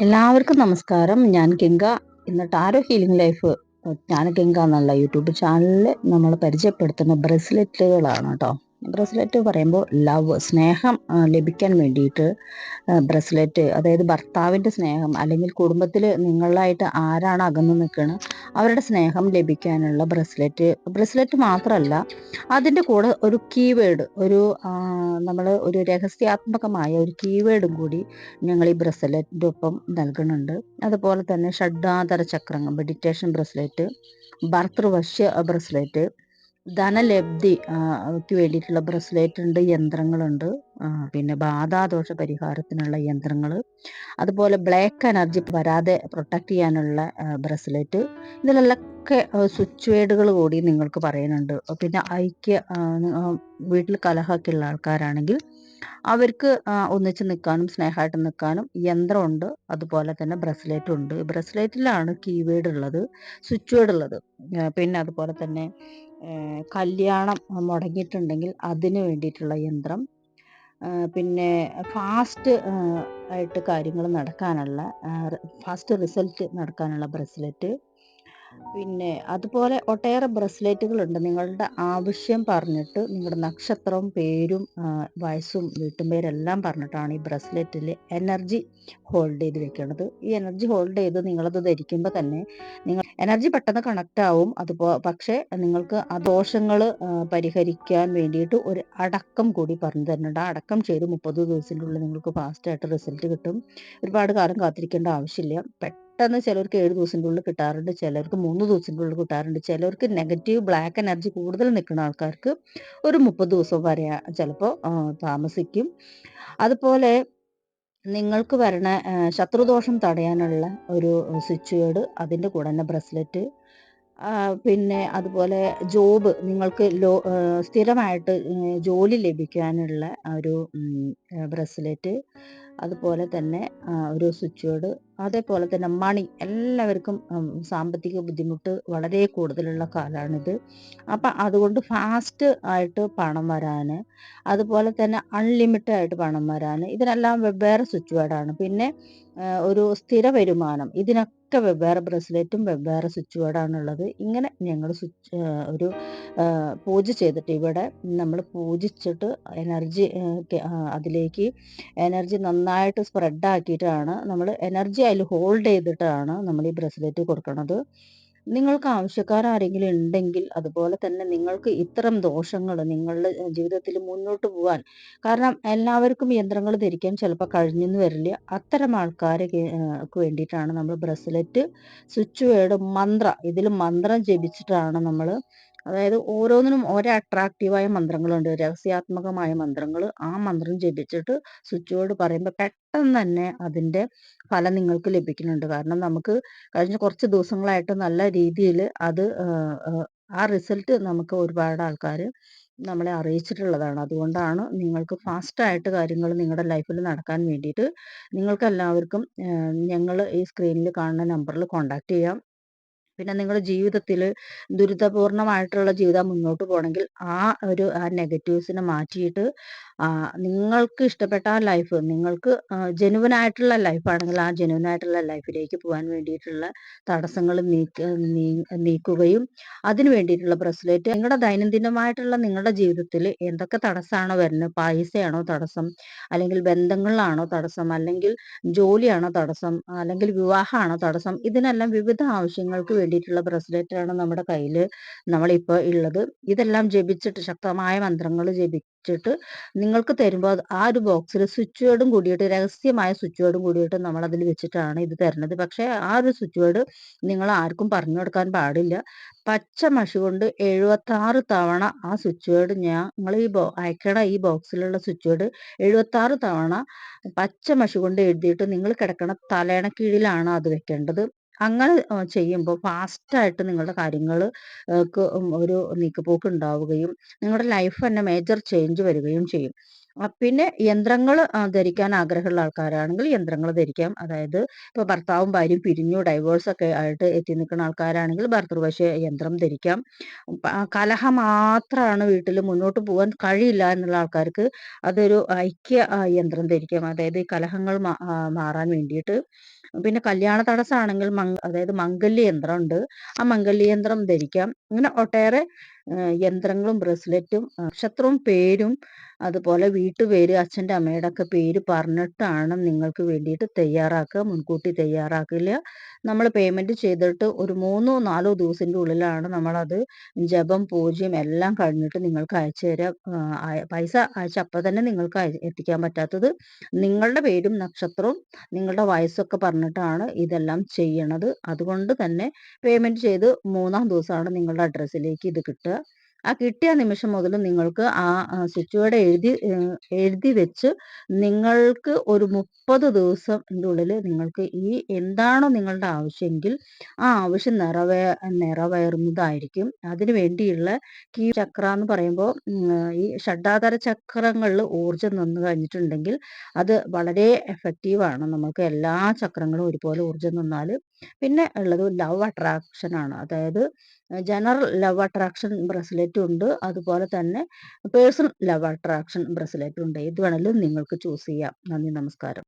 എല്ലാവർക്കും നമസ്കാരം. ഞാൻ ഗംഗ. ഇന്ന് ടാരോ ഹീലിംഗ് ലൈഫ് ഞാൻ ഗംഗ എന്നുള്ള യൂട്യൂബ് ചാനലിൽ നമ്മൾ പരിചയപ്പെടുത്തുന്ന ബ്രസ്ലെറ്റുകളാണ് കേട്ടോ. ബ്രസ്ലെറ്റ് പറയുമ്പോൾ ലവ്, സ്നേഹം ലഭിക്കാൻ വേണ്ടിയിട്ട് ബ്രസ്ലെറ്റ്, അതായത് ഭർത്താവിൻ്റെ സ്നേഹം അല്ലെങ്കിൽ കുടുംബത്തിൽ നിങ്ങളായിട്ട് ആരാണ് അകന്നു നിൽക്കുന്നത് അവരുടെ സ്നേഹം ലഭിക്കാനുള്ള ബ്രസ്ലെറ്റ് മാത്രമല്ല, അതിൻ്റെ കൂടെ ഒരു കീവേഡ്, നമ്മൾ ഒരു രഹസ്യാത്മകമായ ഒരു കീവേഡും കൂടി ഞങ്ങൾ ഈ ബ്രസ്ലെറ്റിൻ്റെ ഒപ്പം നൽകുന്നുണ്ട്. അതുപോലെ തന്നെ ഷഡ്ഡാധര ചക്രങ്ങൾ, മെഡിറ്റേഷൻ ബ്രസ്ലെറ്റ്, ഭർതൃവശ്യ ബ്രസ്ലെറ്റ്, ധനലബ്ധി ക്ക് വേണ്ടിയിട്ടുള്ള ബ്രസ്ലെറ്റ് ഉണ്ട്, യന്ത്രങ്ങളുണ്ട്. പിന്നെ ബാധാദോഷ പരിഹാരത്തിനുള്ള യന്ത്രങ്ങൾ, അതുപോലെ ബ്ലാക്ക് എനർജി വരാതെ പ്രൊട്ടക്റ്റ് ചെയ്യാനുള്ള ബ്രസ്ലെറ്റ്. ഇതിലെല്ലൊക്കെ സ്വിച്ച് വേർഡുകൾ കൂടി നിങ്ങൾക്ക് പറയുന്നുണ്ട്. പിന്നെ വീട്ടിൽ കലഹമൊക്കെ ഉള്ള ആൾക്കാരാണെങ്കിൽ അവർക്ക് ഒന്നിച്ച് നിൽക്കാനും സ്നേഹമായിട്ട് നിൽക്കാനും യന്ത്രമുണ്ട്. അതുപോലെ തന്നെ ബ്രസ്ലെറ്റും ഉണ്ട്. ബ്രസ്ലെറ്റിലാണ് കീവേഡ് ഉള്ളത്, സ്വിച്ച് വേർഡ് ഉള്ളത്. പിന്നെ അതുപോലെ തന്നെ കല്യാണം മുടങ്ങിയിട്ടുണ്ടെങ്കിൽ അതിന് വേണ്ടിയിട്ടുള്ള യന്ത്രം, പിന്നെ ഫാസ്റ്റ് ആയിട്ട് കാര്യങ്ങൾ നടക്കാനുള്ള, ഫാസ്റ്റ് റിസൾട്ട് നടക്കാനുള്ള ബ്രസ്ലെറ്റ്. പിന്നെ അതുപോലെ ഒട്ടേറെ ബ്രസ്ലെറ്റുകളുണ്ട്. നിങ്ങളുടെ ആവശ്യം പറഞ്ഞിട്ട് നിങ്ങളുടെ നക്ഷത്രവും പേരും വയസ്സും വീട്ടുപേരെല്ലാം പറഞ്ഞിട്ടാണ് ഈ ബ്രസ്ലെറ്റിൽ എനർജി ഹോൾഡ് ചെയ്ത് വെക്കുന്നത്. ഈ എനർജി ഹോൾഡ് ചെയ്ത് നിങ്ങളത് ധരിക്കുമ്പോൾ തന്നെ നിങ്ങൾ എനർജി പെട്ടെന്ന് കണക്റ്റ് ആവും. പക്ഷേ നിങ്ങൾക്ക് ആ ദോഷങ്ങൾ പരിഹരിക്കാൻ വേണ്ടിയിട്ട് ഒരു അടക്കം കൂടി പറഞ്ഞു തരുന്നുണ്ട്. ആ അടക്കം ചെയ്ത് 30 ദിവസത്തിൻ്റെ ഉള്ളിൽ നിങ്ങൾക്ക് ഫാസ്റ്റായിട്ട് റിസൾട്ട് കിട്ടും. ഒരുപാട് കാലം കാത്തിരിക്കേണ്ട ആവശ്യമില്ല. പെട്ടെന്ന് ചിലർക്ക് 7 ദിവസത്തിൻ്റെ ഉള്ളിൽ കിട്ടാറുണ്ട്, ചിലർക്ക് 3 ദിവസത്തിൻ്റെ ഉള്ളിൽ കിട്ടാറുണ്ട്. ചിലർക്ക് നെഗറ്റീവ് ബ്ലാക്ക് എനർജി കൂടുതൽ നിൽക്കുന്ന ആൾക്കാർക്ക് ഒരു 30 ദിവസം വരെ ചിലപ്പോൾ താമസിക്കും. അതുപോലെ നിങ്ങൾക്ക് വരണ ശത്രുദോഷം തടയാനുള്ള ഒരു സ്വിച്ച് വേർഡ്, അതിൻ്റെ കൂടെ തന്നെ ബ്രസ്ലെറ്റ്. പിന്നെ അതുപോലെ ജോബ്, നിങ്ങൾക്ക് സ്ഥിരമായിട്ട് ജോലി ലഭിക്കാനുള്ള ഒരു ബ്രസ്ലെറ്റ്. അതുപോലെ തന്നെ ഒരു സ്വിച്ച് വേർഡ്. അതേപോലെ തന്നെ മണി, എല്ലാവർക്കും സാമ്പത്തിക ബുദ്ധിമുട്ട് വളരെ കൂടുതലുള്ള കാലമാണിത്. അപ്പം അതുകൊണ്ട് ഫാസ്റ്റ് ആയിട്ട് പണം വരാൻ, അതുപോലെ തന്നെ അൺലിമിറ്റഡ് ആയിട്ട് പണം വരാൻ, ഇതിനെല്ലാം വെവ്വേറെ സ്വിച്ച് വേർഡാണ്. പിന്നെ ഒരു സ്ഥിര വരുമാനം, ഇതിനൊക്കെ വെവ്വേറെ ബ്രസ്ലെറ്റും വെവ്വേറെ സ്വിച്ച് വേർഡാണുള്ളത്. ഇങ്ങനെ ഞങ്ങൾ ഒരു പൂജ ചെയ്തിട്ട്, ഇവിടെ നമ്മൾ പൂജിച്ചിട്ട് എനർജി അതിലേക്ക് എനർജി നന്നായിട്ട് സ്പ്രെഡ് ആക്കിയിട്ടാണ് നമ്മൾ എനർജി അതിൽ ഹോൾഡ് ചെയ്തിട്ടാണ് നമ്മൾ ഈ ബ്രസ്ലെറ്റ് കൊടുക്കുന്നത്. നിങ്ങൾക്ക് ആവശ്യക്കാരാരെങ്കിലും ഉണ്ടെങ്കിൽ, അതുപോലെ തന്നെ നിങ്ങൾക്ക് ഇത്തരം ദോഷങ്ങൾ നിങ്ങളുടെ ജീവിതത്തിൽ മുന്നോട്ട് പോകാൻ, കാരണം എല്ലാവർക്കും യന്ത്രങ്ങൾ ധരിക്കാൻ ചിലപ്പോൾ കഴിഞ്ഞെന്ന് വരില്ല. അത്തരം ആൾക്കാർക്ക് വേണ്ടിയിട്ടാണ് നമ്മൾ ബ്രസ്ലെറ്റ്, സ്വിച്ച് വേർഡ്, ഇതിൽ മന്ത്രം ജപിച്ചിട്ടാണ് നമ്മൾ, അതായത് ഓരോന്നിനും ഓരോ അട്രാക്റ്റീവായ മന്ത്രങ്ങളുണ്ട്, രഹസ്യാത്മകമായ മന്ത്രങ്ങൾ. ആ മന്ത്രം ജപിച്ചിട്ട് സ്വിച്ച് ബോർഡ് പറയുമ്പോൾ പെട്ടെന്ന് തന്നെ അതിൻ്റെ ഫലം നിങ്ങൾക്ക് ലഭിക്കുന്നുണ്ട്. കാരണം നമുക്ക് കഴിഞ്ഞ കുറച്ച് ദിവസങ്ങളായിട്ട് നല്ല രീതിയിൽ ആ റിസൾട്ട് നമുക്ക് ഒരുപാട് ആൾക്കാർ നമ്മളെ അറിയിച്ചിട്ടുള്ളതാണ്. അതുകൊണ്ടാണ് നിങ്ങൾക്ക് ഫാസ്റ്റായിട്ട് കാര്യങ്ങൾ നിങ്ങളുടെ ലൈഫിൽ നടക്കാൻ വേണ്ടിയിട്ട് നിങ്ങൾക്ക് എല്ലാവർക്കും ഞങ്ങൾ ഈ സ്ക്രീനിൽ കാണുന്ന നമ്പറിൽ കോൺടാക്റ്റ് ചെയ്യാം. പിന്നെ നിങ്ങളുടെ ജീവിതത്തിൽ ദുരിതപൂർണമായിട്ടുള്ള ജീവിതം മുന്നോട്ട് പോകണമെങ്കിൽ ആ നെഗറ്റീവ്സിനെ മാറ്റിയിട്ട് നിങ്ങൾക്ക് ഇഷ്ടപ്പെട്ട ആ ലൈഫ്, നിങ്ങൾക്ക് ജെനുവൻ ആയിട്ടുള്ള ലൈഫാണെങ്കിൽ ആ ജെനുവൻ ആയിട്ടുള്ള ലൈഫിലേക്ക് പോകാൻ വേണ്ടിയിട്ടുള്ള തടസ്സങ്ങൾ നീക്കുകയും അതിന് വേണ്ടിയിട്ടുള്ള ബ്രസ്ലെറ്റ്, നിങ്ങളുടെ ദൈനംദിനമായിട്ടുള്ള നിങ്ങളുടെ ജീവിതത്തിൽ എന്തൊക്കെ തടസ്സമാണോ വരുന്നത്, പൈസയാണോ തടസ്സം, അല്ലെങ്കിൽ ബന്ധങ്ങളിലാണോ തടസ്സം, അല്ലെങ്കിൽ ജോലിയാണോ തടസ്സം, അല്ലെങ്കിൽ വിവാഹമാണോ തടസ്സം, ഇതിനെല്ലാം വിവിധ ആവശ്യങ്ങൾക്ക് വേണ്ടിയിട്ടുള്ള ബ്രസ്ലെറ്റാണ് നമ്മുടെ കയ്യിൽ നമ്മളിപ്പോൾ ഉള്ളത്. ഇതെല്ലാം ജപിച്ചിട്ട്, ശക്തമായ മന്ത്രങ്ങൾ ജപിച്ചിട്ട് നിങ്ങൾക്ക് തരുമ്പോൾ ആ ഒരു ബോക്സിൽ സ്വിച്ച് വേർഡും കൂടിയിട്ട്, രഹസ്യമായ സ്വിച്ച് വേർഡും കൂടിയിട്ട് നമ്മൾ അതിൽ വെച്ചിട്ടാണ് ഇത് തരുന്നത്. പക്ഷേ ആ ഒരു സ്വിച്ച് വേർഡ് നിങ്ങൾ ആർക്കും പറഞ്ഞു കൊടുക്കാൻ പാടില്ല. പച്ച മഷി കൊണ്ട് 76 തവണ ആ സ്വിച്ച് വേർഡ്, നിങ്ങൾ അയക്കണ ഈ ബോക്സിലുള്ള സ്വിച്ച് വേർഡ് 76 തവണ പച്ച മഷി കൊണ്ട് എഴുതിയിട്ട് നിങ്ങൾ കിടക്കണ തലയണ കീഴിലാണ് അത് വെക്കേണ്ടത്. അങ്ങനെ ചെയ്യുമ്പോൾ ഫാസ്റ്റായിട്ട് നിങ്ങളുടെ കാര്യങ്ങൾ ഒരു നീക്കുപോക്ക് ഉണ്ടാവുകയും നിങ്ങളുടെ ലൈഫ് തന്നെ മേജർ ചേഞ്ച് വരികയും ചെയ്യും. പിന്നെ യന്ത്രങ്ങൾ ധരിക്കാൻ ആഗ്രഹമുള്ള ആൾക്കാരാണെങ്കിൽ യന്ത്രങ്ങൾ ധരിക്കാം. അതായത് ഇപ്പോൾ ഭർത്താവും ഭാര്യയും പിരിഞ്ഞു ഡൈവോഴ്സൊക്കെ ആയിട്ട് എത്തി നിൽക്കുന്ന ആൾക്കാരാണെങ്കിൽ ഭർതൃവശ്യ യന്ത്രം ധരിക്കാം. കലഹം മാത്രമാണ് വീട്ടിൽ മുന്നോട്ട് പോകാൻ കഴിയില്ല എന്നുള്ള ആൾക്കാർക്ക് അതൊരു ഐക്യ യന്ത്രം ധരിക്കാം. അതായത് ഈ കലഹങ്ങൾ മാറാൻ വേണ്ടിയിട്ട്. പിന്നെ കല്യാണ തടസ്സമാണെങ്കിൽ അതായത് മംഗല്യ യന്ത്രം ഉണ്ട്. ആ മംഗല്യ യന്ത്രം ധരിക്കാം. ഇങ്ങനെ ഒട്ടേറെ യന്ത്രങ്ങളും ബ്രേസ്ലെറ്റും നക്ഷത്രവും പേരും അതുപോലെ വീട്ടുപേര് അച്ഛൻ്റെ അമ്മയുടെ ഒക്കെ പേര് പറഞ്ഞിട്ടാണ് നിങ്ങൾക്ക് വേണ്ടിയിട്ട് തയ്യാറാക്കുക. മുൻകൂട്ടി തയ്യാറാക്കില്ല. നമ്മൾ പേയ്മെൻറ്റ് ചെയ്തിട്ട് ഒരു 3 4 ദിവസത്തിൻ്റെ ഉള്ളിലാണ് നമ്മളത് ജപം പൂജയും എല്ലാം കഴിഞ്ഞിട്ട് നിങ്ങൾക്ക് അയച്ചു തരാം. പൈസ അയച്ച അപ്പം തന്നെ നിങ്ങൾക്ക് എത്തിക്കാൻ പറ്റാത്തത് നിങ്ങളുടെ പേരും നക്ഷത്രവും നിങ്ങളുടെ വയസ്സൊക്കെ പറഞ്ഞിട്ടാണ് ഇതെല്ലാം ചെയ്യണത്. അതുകൊണ്ട് തന്നെ പേയ്മെൻറ്റ് ചെയ്ത് 3-ാം ദിവസമാണ് നിങ്ങളുടെ അഡ്രസ്സിലേക്ക് ഇത് കിട്ടുക. ആ കിട്ടിയ നിമിഷം മുതൽ നിങ്ങൾക്ക് ആ സ്വിച്ച് ബോർഡ് എഴുതി വെച്ച് നിങ്ങൾക്ക് ഒരു 30 ദിവസത്തിൻ്റെ ഉള്ളിൽ നിങ്ങൾക്ക് ഈ എന്താണോ നിങ്ങളുടെ ആവശ്യമെങ്കിൽ ആ ആവശ്യം നിറവേറുന്നതായിരിക്കും. അതിനു വേണ്ടിയുള്ള ഈ ചക്ര എന്ന് പറയുമ്പോൾ ഈ ഷഡ്ഡാധാര ചക്രങ്ങളിൽ ഊർജ്ജം നിന്ന് കഴിഞ്ഞിട്ടുണ്ടെങ്കിൽ അത് വളരെ എഫക്റ്റീവാണ്. നമുക്ക് എല്ലാ ചക്രങ്ങളും ഒരുപോലെ ഊർജ്ജം നിന്നാൽ. പിന്നെ ഉള്ളത് ലവ് അട്രാക്ഷൻ ആണ്. അതായത് ജനറൽ ലവ് അട്രാക്ഷൻ ബ്രസ്ലെറ്റും ഉണ്ട്. അതുപോലെ തന്നെ പേഴ്സണൽ ലവ് അട്രാക്ഷൻ ബ്രസ്ലെറ്റും ഉണ്ട്. ഏത് വേണമെങ്കിലും നിങ്ങൾക്ക് ചൂസ് ചെയ്യാം. നന്ദി, നമസ്കാരം.